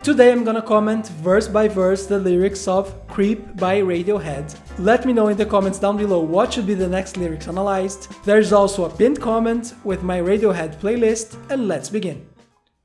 Today I'm gonna comment verse by verse the lyrics of Creep by Radiohead. Let me know in the comments down below what should be the next lyrics analyzed. There's also a pinned comment with my Radiohead playlist, and let's begin.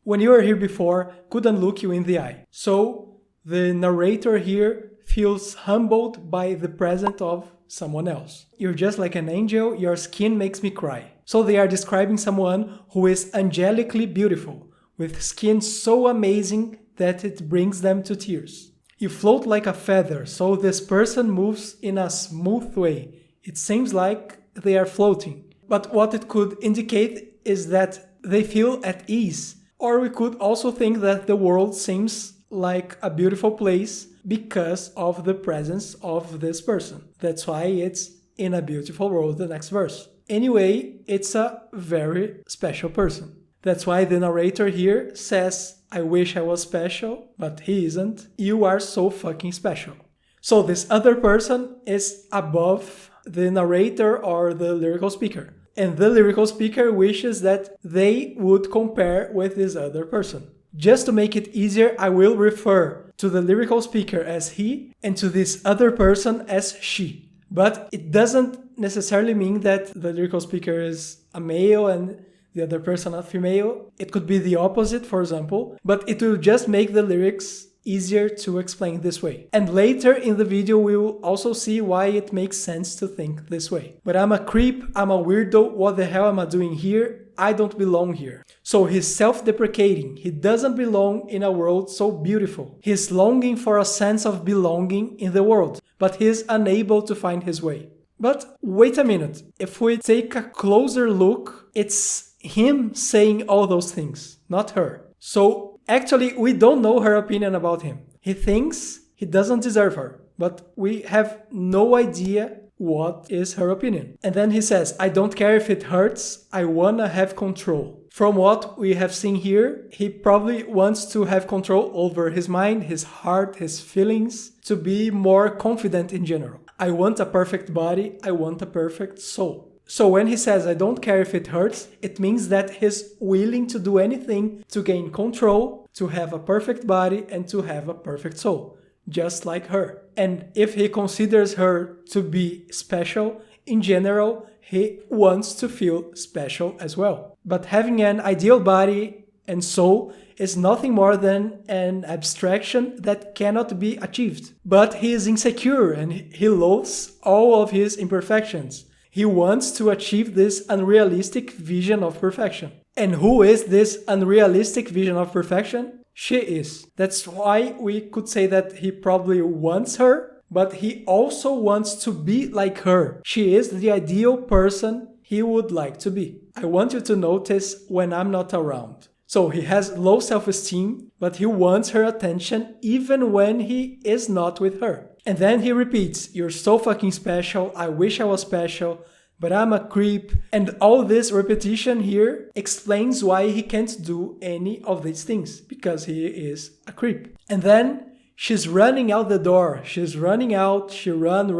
When you were here before, couldn't look you in the eye. So the narrator here feels humbled by the presence of someone else. You're just like an angel, your skin makes me cry. So they are describing someone who is angelically beautiful, with skin so amazing that it brings them to tears. You float like a feather, so this person moves in a smooth way. It seems like they are floating. But what it could indicate is that they feel at ease. Or we could also think that the world seems like a beautiful place because of the presence of this person. That's why it's in a beautiful world, the next verse. Anyway, it's a very special person. That's why the narrator here says, I wish I was special, but he isn't. You are so fucking special. So this other person is above the narrator or the lyrical speaker. And the lyrical speaker wishes that they would compare with this other person. Just to make it easier, I will refer to the lyrical speaker as he and to this other person as she. But it doesn't necessarily mean that the lyrical speaker is a male and the other person a female. It could be the opposite, for example, but it will just make the lyrics easier to explain this way. And later in the video we will also see why it makes sense to think this way. But I'm a creep, I'm a weirdo, what the hell am I doing here? I don't belong here. So he's self-deprecating, he doesn't belong in a world so beautiful. He's longing for a sense of belonging in the world, but he's unable to find his way. But wait a minute, if we take a closer look, it's him saying all those things, not her. So actually, we don't know her opinion about him. He thinks he doesn't deserve her, but we have no idea what is her opinion. And then he says, I don't care if it hurts, I wanna have control. From what we have seen here, he probably wants to have control over his mind, his heart, his feelings, to be more confident in general. I want a perfect body, I want a perfect soul. So when he says, I don't care if it hurts, it means that he's willing to do anything to gain control, to have a perfect body, and to have a perfect soul, just like her. And if he considers her to be special, in general, he wants to feel special as well. But having an ideal body and soul is nothing more than an abstraction that cannot be achieved. But he is insecure and he loathes all of his imperfections. He wants to achieve this unrealistic vision of perfection. And who is this unrealistic vision of perfection? She is. That's why we could say that he probably wants her, but he also wants to be like her. She is the ideal person he would like to be. I want you to notice when I'm not around. So he has low self-esteem, but he wants her attention even when he is not with her. And then he repeats, you're so fucking special, I wish I was special, but I'm a creep. And all this repetition here explains why he can't do any of these things, because he is a creep. And then she's running out the door. She's running out, she run.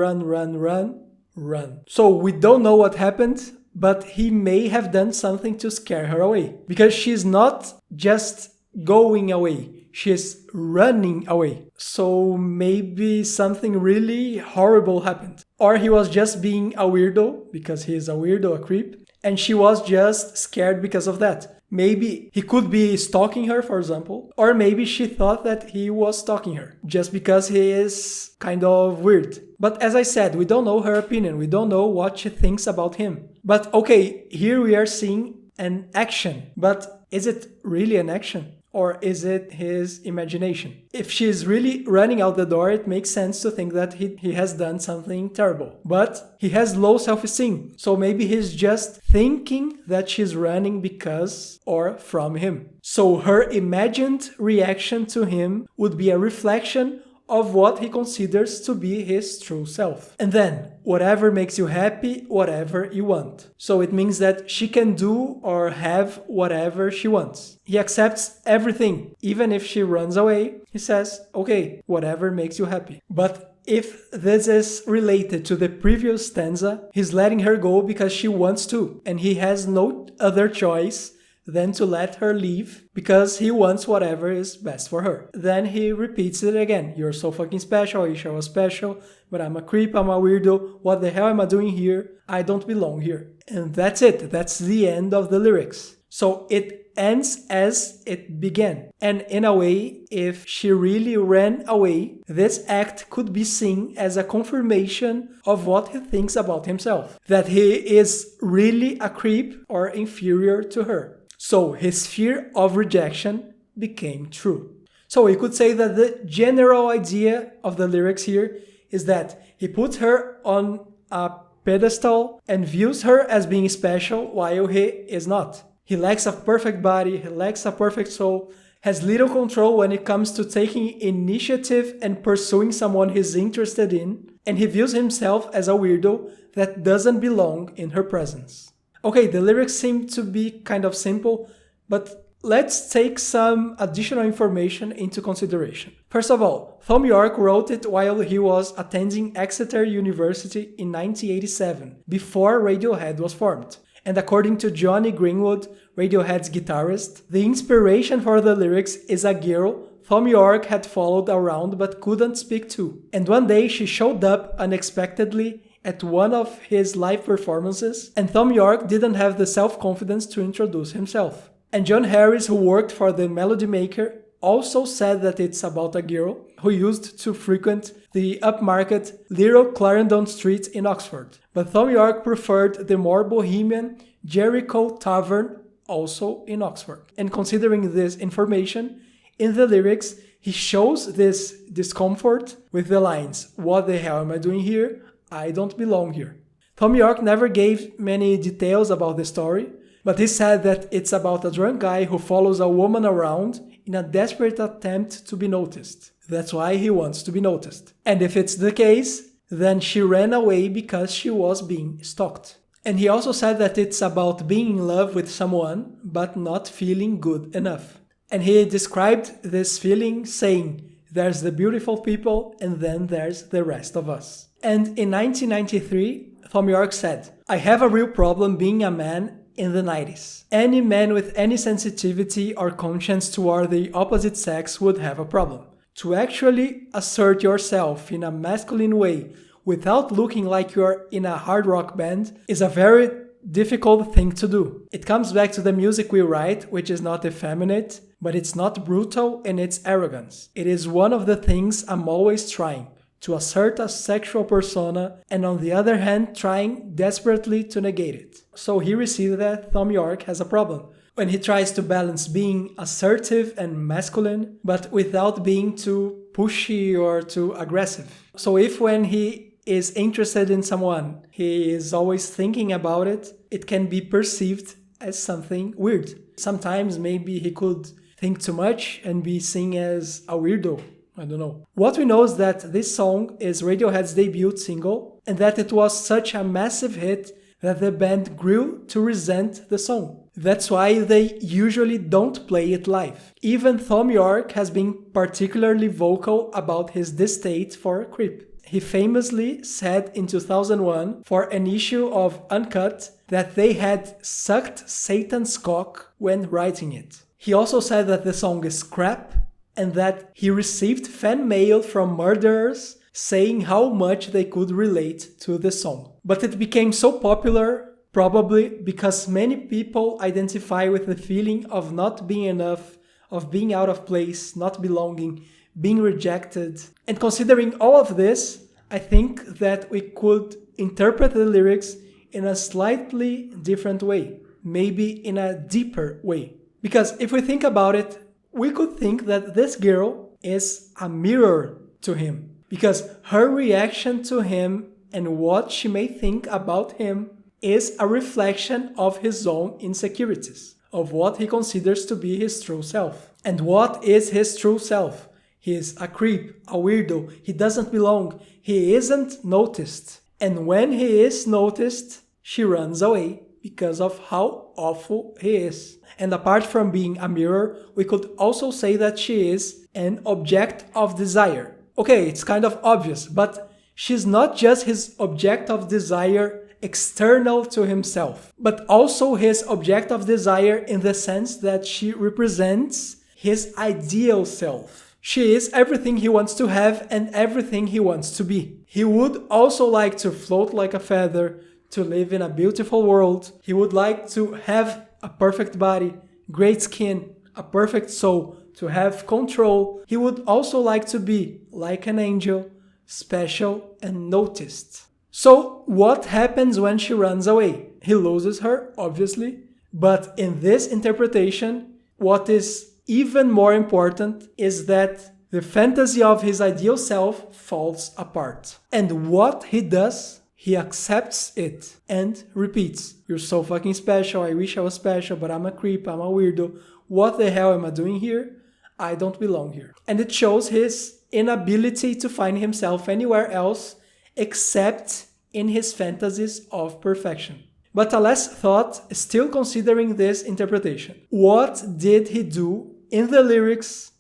So we don't know what happened, but he may have done something to scare her away. Because she's not just going away. She's running away. So maybe something really horrible happened. Or he was just being a weirdo, because he is a weirdo, a creep, and she was just scared because of that. Maybe he could be stalking her, for example, or maybe she thought that he was stalking her, just because he is kind of weird. But as I said, we don't know her opinion, we don't know what she thinks about him. But okay, here we are seeing an action, but is it really an action? Or is it his imagination? If she is really running out the door, it makes sense to think that he has done something terrible. But he has low self-esteem, so maybe he's just thinking that she's running because or from him. So her imagined reaction to him would be a reflection of what he considers to be his true self. And then, whatever makes you happy, whatever you want. So it means that she can do or have whatever she wants. He accepts everything. Even if she runs away, he says, okay, whatever makes you happy. But if this is related to the previous stanza, he's letting her go because she wants to, and he has no other choice than to let her leave because he wants whatever is best for her. Then he repeats it again. You're so fucking special, Isha was special, but I'm a creep, I'm a weirdo, what the hell am I doing here? I don't belong here. And that's it. That's the end of the lyrics. So it ends as it began. And in a way, if she really ran away, this act could be seen as a confirmation of what he thinks about himself. That he is really a creep or inferior to her. So his fear of rejection became true. So we could say that the general idea of the lyrics here is that he puts her on a pedestal and views her as being special while he is not. He lacks a perfect body, he lacks a perfect soul, has little control when it comes to taking initiative and pursuing someone he's interested in, and he views himself as a weirdo that doesn't belong in her presence. Okay, the lyrics seem to be kind of simple, but let's take some additional information into consideration. First of all, Thom Yorke wrote it while he was attending Exeter University in 1987, before Radiohead was formed. And according to Johnny Greenwood, Radiohead's guitarist, the inspiration for the lyrics is a girl Thom Yorke had followed around but couldn't speak to. And one day she showed up unexpectedly at one of his live performances, and Thom Yorke didn't have the self-confidence to introduce himself. And John Harris, who worked for the Melody Maker, also said that it's about a girl who used to frequent the upmarket Little Clarendon Street in Oxford. But Thom Yorke preferred the more bohemian Jericho Tavern, also in Oxford. And considering this information, in the lyrics, he shows this discomfort with the lines, "What the hell am I doing here? I don't belong here." Thom Yorke never gave many details about the story, but he said that it's about a drunk guy who follows a woman around in a desperate attempt to be noticed. That's why he wants to be noticed. And if it's the case, then she ran away because she was being stalked. And he also said that it's about being in love with someone, but not feeling good enough. And he described this feeling saying, "There's the beautiful people, and then there's the rest of us." And in 1993, Thom Yorke said, "I have a real problem being a man in the 90s. Any man with any sensitivity or conscience toward the opposite sex would have a problem. To actually assert yourself in a masculine way without looking like you're in a hard rock band is a very difficult thing to do. It comes back to the music we write, which is not effeminate, but it's not brutal in its arrogance. It is one of the things I'm always trying, to assert a sexual persona, and on the other hand trying desperately to negate it." So here we see that Thom Yorke has a problem when he tries to balance being assertive and masculine, but without being too pushy or too aggressive. So if when he is interested in someone, he is always thinking about it, it can be perceived as something weird. Sometimes maybe he could think too much and be seen as a weirdo. I don't know. What we know is that this song is Radiohead's debut single, and that it was such a massive hit that the band grew to resent the song. That's why they usually don't play it live. Even Thom Yorke has been particularly vocal about his distaste for Creep. He famously said in 2001 for an issue of Uncut that they had sucked Satan's cock when writing it. He also said that the song is crap, and that he received fan mail from murderers saying how much they could relate to the song. But it became so popular probably because many people identify with the feeling of not being enough, of being out of place, not belonging, being rejected. And considering all of this, I think that we could interpret the lyrics in a slightly different way, maybe in a deeper way. Because if we think about it, we could think that this girl is a mirror to him, because her reaction to him and what she may think about him is a reflection of his own insecurities, of what he considers to be his true self. And what is his true self? He is a creep, a weirdo, he doesn't belong, he isn't noticed. And when he is noticed, she runs away because of how awful he is. And apart from being a mirror, we could also say that she is an object of desire. Okay, it's kind of obvious, but she's not just his object of desire external to himself, but also his object of desire in the sense that she represents his ideal self. She is everything he wants to have and everything he wants to be. He would also like to float like a feather, to live in a beautiful world. He would like to have a perfect body, great skin, a perfect soul, to have control. He would also like to be like an angel, special and noticed. So what happens when she runs away? He loses her, obviously, but in this interpretation, what is even more important is that the fantasy of his ideal self falls apart. And what he does, he accepts it and repeats, "You're so fucking special, I wish I was special, but I'm a creep, I'm a weirdo. What the hell am I doing here? I don't belong here." And it shows his inability to find himself anywhere else except in his fantasies of perfection. But a last thought, still considering this interpretation. What did he do in the lyrics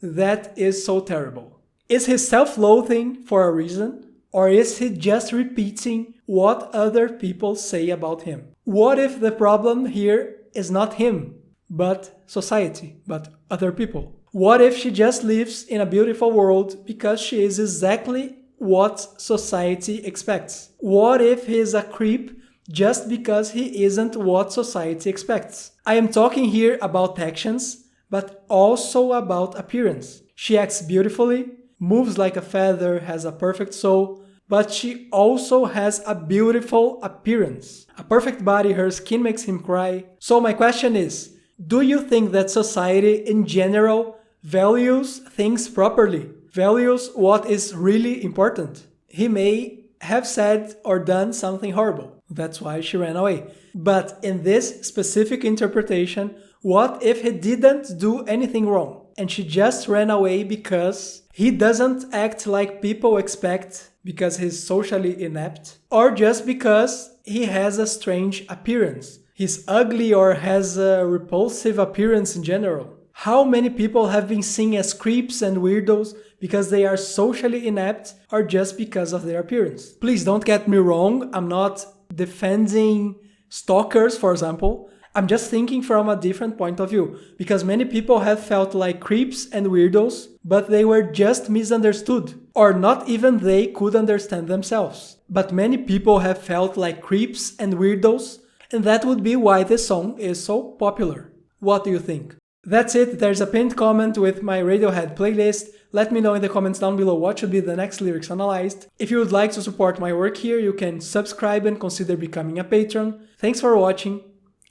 that is so terrible? Is he self-loathing for a reason? Or is he just repeating what other people say about him? What if the problem here is not him, but society, but other people? What if she just lives in a beautiful world because she is exactly what society expects? What if he is a creep just because he isn't what society expects? I am talking here about actions, but also about appearance. She acts beautifully, moves like a feather, has a perfect soul, but she also has a beautiful appearance. A perfect body, her skin makes him cry. So my question is, do you think that society in general values things properly? Values what is really important? He may have said or done something horrible. That's why she ran away. But in this specific interpretation, what if he didn't do anything wrong and she just ran away because he doesn't act like people expect, because he's socially inept, or just because he has a strange appearance? He's ugly or has a repulsive appearance in general. How many people have been seen as creeps and weirdos because they are socially inept or just because of their appearance? Please don't get me wrong, I'm not defending stalkers, for example. I'm just thinking from a different point of view, because many people have felt like creeps and weirdos, but they were just misunderstood, or not even they could understand themselves. But many people have felt like creeps and weirdos, and that would be why this song is so popular. What do you think? That's it, there's a pinned comment with my Radiohead playlist. Let me know in the comments down below what should be the next lyrics analyzed. If you would like to support my work here, you can subscribe and consider becoming a patron. Thanks for watching,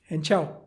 and ciao!